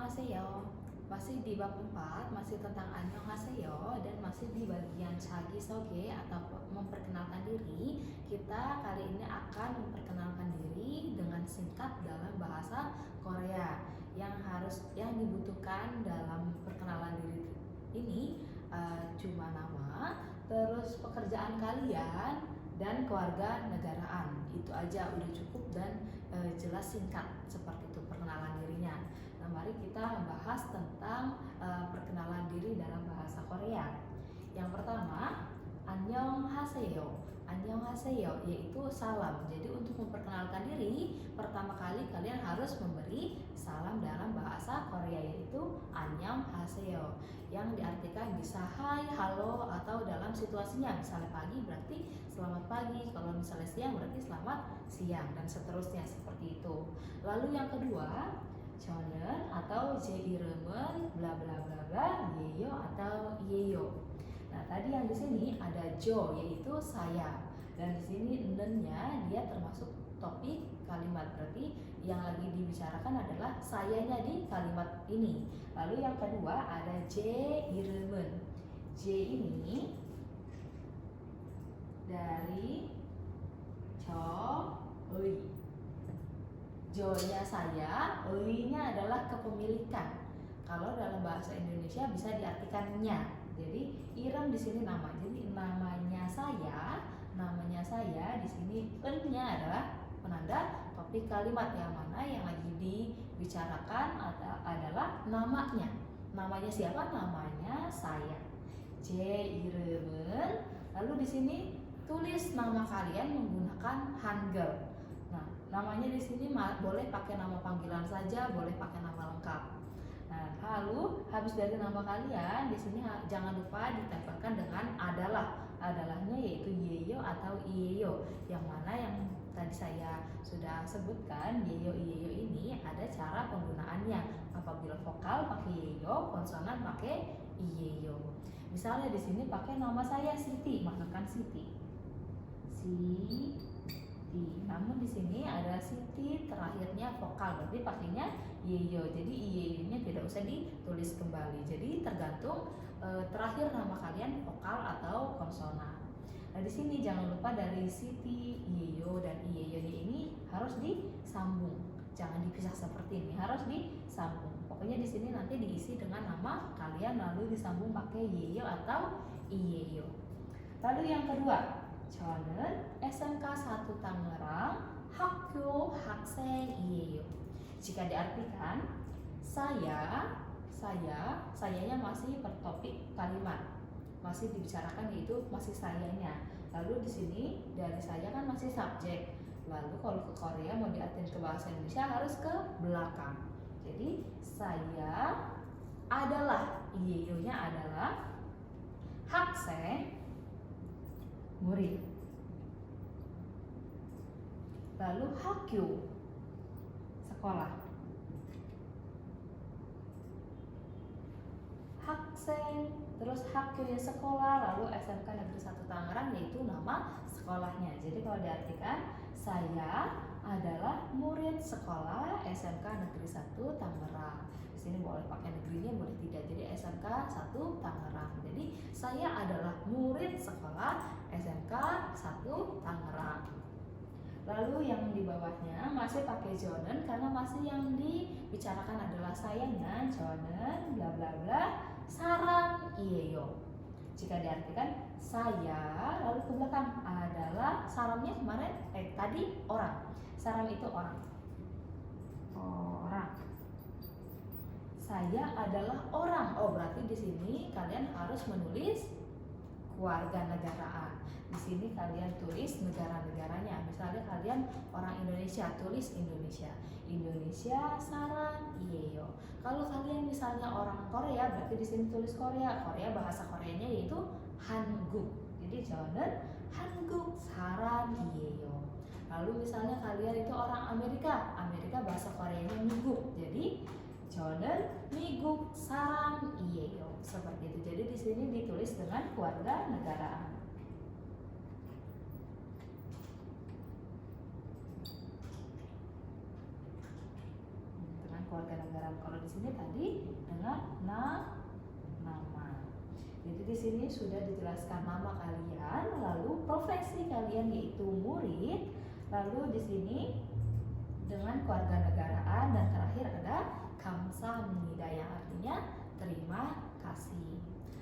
Annyeonghaseyo. Masih di bab 4, masih tentang Annyeonghaseyo dan masih di bagian Chagisoge atau memperkenalkan diri. Kita kali ini akan memperkenalkan diri dengan singkat dalam bahasa Korea. Yang dibutuhkan dalam perkenalan diri ini cuma nama, terus pekerjaan kalian dan keluarga negaraan. Itu aja udah cukup dan jelas singkat seperti itu perkenalan dirinya. Nah, mari kita membahas tentang perkenalan diri dalam bahasa Korea. Yang pertama, Annyeonghaseyo. Annyeonghaseyo yaitu salam. Jadi untuk memperkenalkan diri, pertama kali kalian harus memberi salam dalam bahasa Korea yaitu Annyeonghaseyo. Yang diartikan bisa hai, halo, atau dalam situasinya misalnya pagi berarti selamat pagi, kalau misalnya siang berarti selamat siang, dan seterusnya seperti itu. Lalu yang kedua, 저는 atau 제 이름은 bla bla bla bla 예요 atau 예요. Nah, tadi yang di sini ada jo yaitu saya, dan di sini nennya dia termasuk topik kalimat, berarti yang lagi dibicarakan adalah sayanya di kalimat ini. Lalu yang kedua ada 제 이름은. J ini dari Jo-nya saya, nya adalah kepemilikan. Kalau dalam bahasa Indonesia bisa diartikan nya. Jadi Irem di sini nama. Jadi namanya saya di sini nya adalah penanda topik kalimat yang mana yang lagi dibicarakan adalah namanya. Namanya siapa? Namanya saya. J Irem은. Lalu di sini tulis nama kalian menggunakan Hangul. Nah, namanya di sini boleh pakai nama panggilan saja, boleh pakai nama lengkap. Nah, lalu habis dari nama kalian di sini jangan lupa ditempelkan dengan adalah. Adalahnya yaitu yeyo atau iyeyo, yang mana yang tadi saya sudah sebutkan. Yeyo iyeyo ini ada cara penggunaannya. Apabila vokal pakai yeyo, konsonan pakai iyeyo. Misalnya di sini pakai nama saya Siti, menggunakan Siti. Namun di sini ada Siti terakhirnya vokal, berarti pakainya yeyo. Jadi iyeyo-nya tidak usah ditulis kembali. Jadi tergantung terakhir nama kalian vokal atau konsonan. Nah, di sini jangan lupa dari Siti, yeyo dan iyeyo ini harus disambung. Jangan dipisah seperti ini, harus disambung. Pokoknya di sini nanti diisi dengan nama kalian lalu disambung pakai yeyo atau iyeyo. Lalu yang kedua, 저는 SMK 1 Tangerang 학교 학생이에요. Jika diartikan sayanya masih bertopik kalimat, masih dibicarakan yaitu masih sayanya. Lalu di sini dari saya kan masih subjek. Lalu kalau ke Korea mau diartikan ke bahasa Indonesia harus ke belakang. Jadi saya adalah, iyeyo-nya adalah 학생, murid. Lalu hakyu, sekolah. Haksen, terus hakyu sekolah, lalu SMK Negeri 1 Tangerang yaitu nama sekolahnya. Jadi kalau diartikan saya adalah murid sekolah SMK Negeri 1 Tangerang. Di sini boleh pakai negerinya, boleh tidak. Jadi SMK 1 Tangerang. Jadi saya adalah murid sekolah SMK 1 Tangerang. Lalu yang di bawahnya masih pakai jonen karena masih yang dibicarakan adalah sayanya, jonen bla bla bla sarang iyeyo. Jika diartikan saya lalu ke belakang adalah saramnya kemarin tadi orang. Saram itu orang. Saya adalah orang. Oh, berarti di sini kalian harus menulis keluarga negaraan. Di sini kalian tulis negara-negaranya. Misalnya kalian orang Indonesia, tulis Indonesia. Indonesia sarang iyeyo. Kalau kalian misalnya orang Korea, berarti di sini tulis Korea. Korea bahasa Koreanya yaitu Hanguk. Jadi 저는 한국 사람이에요. Lalu misalnya kalian itu orang Amerika, Amerika bahasa Koreanya 미국. Jadi 저는 미국 사람이에요. Seperti itu. Jadi di sini ditulis dengan keluarga negaraan. Dengan kewarganegaraan. Kalau di sini tadi dengan nama. Jadi di sini sudah dijelaskan nama kalian, lalu profesi kalian yaitu murid, lalu di sini dengan kewarganegaraan, dan terakhir ada kamsahamnida yang artinya terima kasih.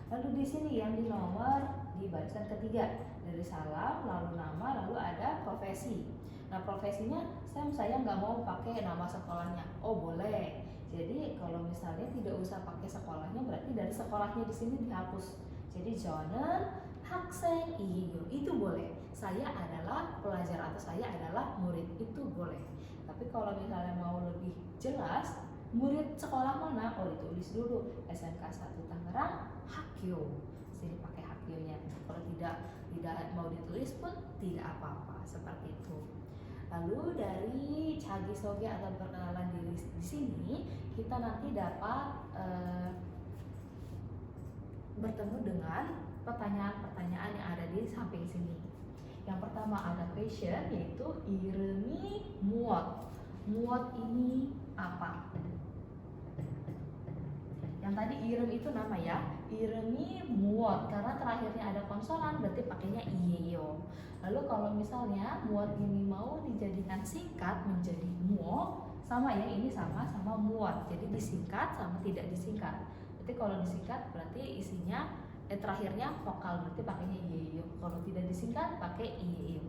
Lalu di sini yang di nomor di barisan ketiga dari salam, lalu nama, lalu ada profesi. Nah profesinya saya nggak mau pakai nama sekolahnya. Oh boleh. Jadi kalau misalnya tidak usah pakai sekolahnya, berarti dari sekolahnya di sini dihapus. Jadi 저는 학생이에요 itu boleh. Saya adalah pelajar atau saya adalah murid itu boleh. Tapi kalau misalnya mau lebih jelas, murid sekolah mana? Oh ditulis dulu SMK 1 Tangerang Hakyo. Sini pakai Hakyonya. Kalau tidak mau ditulis pun tidak apa-apa, seperti itu. Lalu dari 자기소개 atau perkenalan diri di sini kita nanti dapat bertemu dengan pertanyaan-pertanyaan yang ada di samping sini. Yang pertama ada question, yaitu 이름이 무엇. 무엇 ini apa? Yang tadi i름 itu nama ya. 이름이 무엇 karena terakhirnya ada konsonan berarti pakainya 이에요. Lalu kalau misalnya muat ini mau dijadikan singkat menjadi muo, sama ya, ini sama muat. Jadi disingkat sama tidak disingkat. Berarti kalau disingkat berarti isinya terakhirnya vokal, berarti pakainya yeyo. Kalau tidak disingkat pakai iyeyo.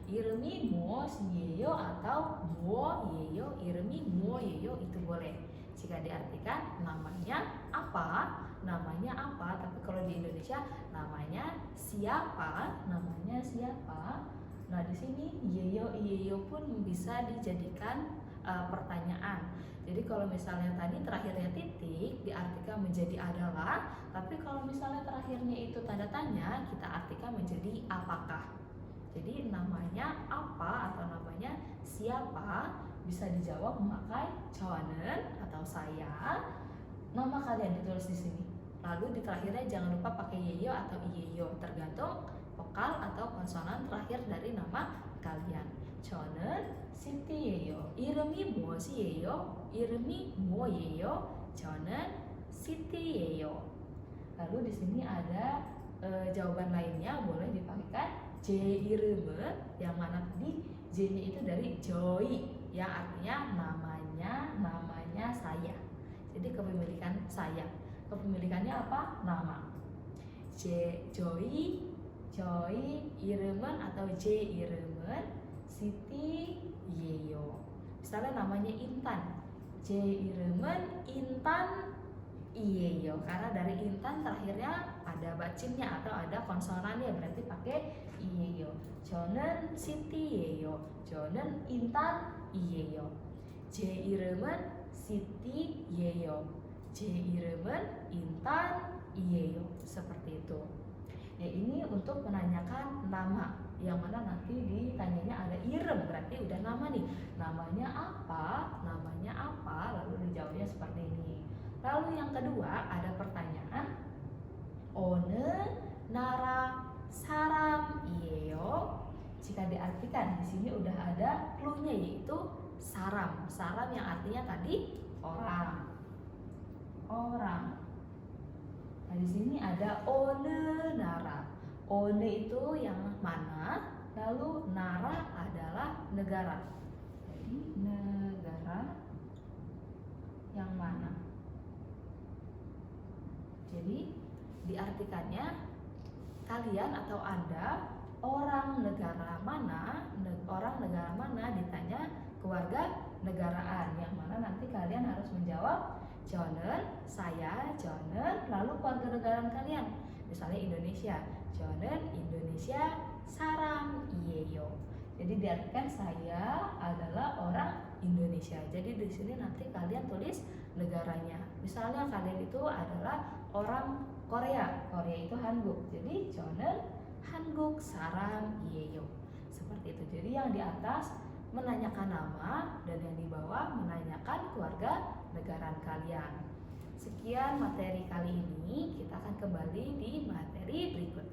Irmi muo yeyo atau muo yeyo, irmi muo yeyo itu boleh. Jika diartikan namanya apa, tapi kalau di Indonesia namanya siapa. Nah di sini yeyo pun bisa dijadikan pertanyaan. Jadi kalau misalnya tadi terakhirnya titik diartikan menjadi adalah, tapi kalau misalnya terakhirnya itu tanda tanya, kita artikan menjadi apakah. Jadi namanya apa atau namanya siapa bisa dijawab memakai 저는 atau saya. Nama kalian ditulis di sini. Lalu di terakhirnya jangan lupa pakai yeyo atau iyeyo, tergantung vokal atau konsonan terakhir dari nama kalian. 저는 시티예요. 이름이 무엇이에요? 이름이 뭐예요? 저는 시티예요. Lalu di sini ada jawaban lainnya, boleh dipakai 제 이름은, yang mana tadi J-nya itu dari joy, yang artinya namanya saya. Jadi kepemilikan saya. Kepemilikannya apa? Nama. joy 이름은 atau J 이름은 시티예요. Misalnya namanya Intan. J 이름은 인탄이에요. Karena dari Intan terakhirnya ada bacimnya atau ada konsonannya, berarti pakai iyeyo. 저는 시티예요. 저는 인탄이에요. 제 이름은 시티예요. 제 이름은 인탄이에요. Seperti itu. Ya ini untuk menanyakan nama, yang mana nanti ditanyanya ada irem, berarti udah nama nih. Namanya apa, lalu dijawabnya seperti ini. Lalu yang kedua ada pertanyaan, 어느 나라 사람이에요? Jika diartikan di sini udah ada clue-nya, yaitu saram. Saram yang artinya tadi orang. Nah di sini ada one nara. One itu yang mana, lalu nara adalah negara. Jadi negara yang mana. Jadi diartikannya kalian atau Anda orang negara mana ditanya keluarga negaraan, yang mana nanti kalian harus menjawab 저는, saya, 저는, lalu kewarganegaraan kalian. Misalnya Indonesia, 저는 Indonesia 사람이에요. Jadi diartikan saya adalah orang Indonesia. Jadi di sini nanti kalian tulis negaranya. Misalnya kalian itu adalah orang Korea. Korea itu Hanguk. Jadi 저는 한국 사람이에요. Seperti itu. Jadi yang di atas menanyakan nama dan yang di bawah menanyakan keluarga negaraan kalian. Sekian materi kali ini, kita akan kembali di materi berikutnya.